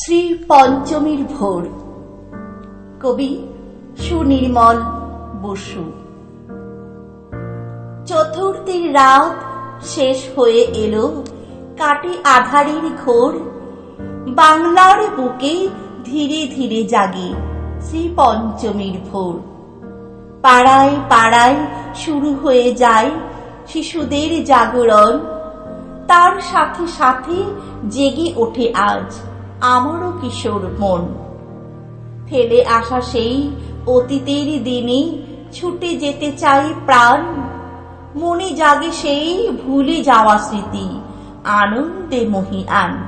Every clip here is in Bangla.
শ্রী পঞ্চমীর ভোর। কবি সুনির্মল বসু। চতুর্থীর রাত শেষ হয়ে এলো, কাটে আধারের ঘোর। বাংলার বুকে ধীরে ধীরে জাগে শ্রী পঞ্চমীর ভোর। পাড়ায় পাড়ায় শুরু হয়ে যায় শিশুদের জাগরণ। তার সাথে সাথে জেগে ওঠে আজ আমারও কিশোর মন। ফেলে আসা সেই অতীতের দিনে ছুটে যেতে চাই প্রাণ। মনে জাগে সেই ভুলে যাওয়া স্মৃতি, আনন্দে মহীয়ান।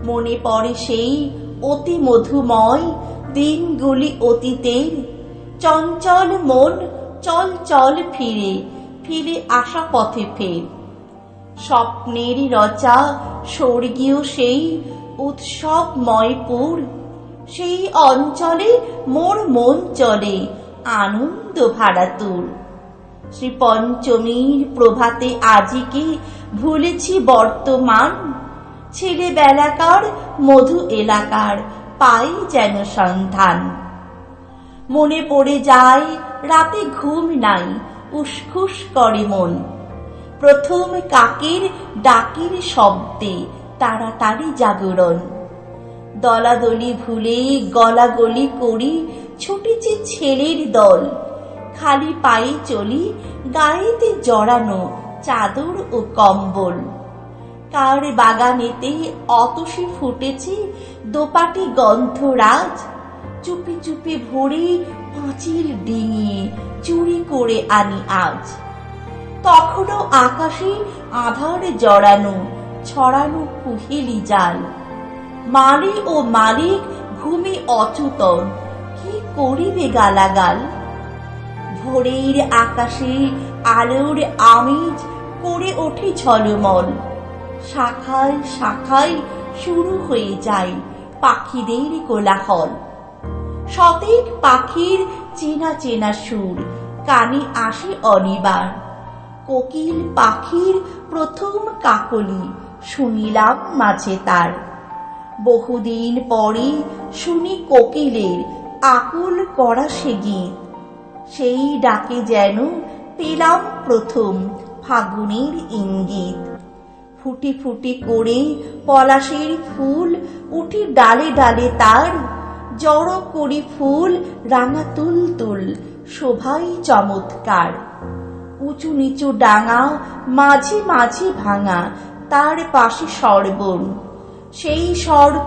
মনে পড়ে সেই অতি মধুময় দিনগুলি অতীতের। চঞ্চল মন চল চল ফিরে ফিরে আসা পথে ফের। স্বপ্নের রচা স্বর্গীয় সেই উৎসবময়পুর। সেই অঞ্চলে মোর মন চলে আনন্দ ভারাতুর। শ্রী পঞ্চমীর প্রভাতে আজিকে ভুলেছি বর্তমান। ছেলেবেলাকার মধু এলাকার পাই যেন সন্ধান। মনে পড়ে যায় রাতে ঘুম নাই, উসখুস করে মন। প্রথম কাকের ডাকের শব্দে তাড়াতাড়ি জাগরণ। দলাদলি ভুলে গলাগলি করি, ছুটেছে ছেলের দল। খালি পায়ে চলি, গায়েতে জড়ানো চাদর ও কম্বল। কার বাগানেতে অতসী ফুটেছে দোপাটি গন্ধরাজ। চুপি চুপি ভরে পাঁচিল ডিঙিয়ে চুরি করে আনি আজ। তখনও আকাশে আধার জড়ানো ছড়ানো কুহেলি জাল। মালি ও মালিক ঘুমে অচেতন, কি করিবে গালাগাল। ভোরের আকাশে আলোর আমেজ করে ওঠে ঝলমল। শাখায় শাখায় শুরু হয়ে যায় পাখিদের কোলাহল। শতেক পাখির চেনা চেনা সুর কানে আসে অনিবার। কোকিল পাখির প্রথম কাকলি শুনিলাম মাঝে তার। বহুদিন পরে শুনি কোকিলের আকুল করা সে গীত। সেই ডাকে যেন পেলাম প্রথম ফাগুনের ইঙ্গিত। ফুটি ফুটি করে পলাশের ফুল উঠি ডালে ডালে তার। জড়ো করি ফুল রাঙা তুলতুল, শোভাই চমৎকার। উঁচু নিচু ডাঙা মাঝে মাঝে ভাঙা, তার পাশে সরবন। সেই স্বর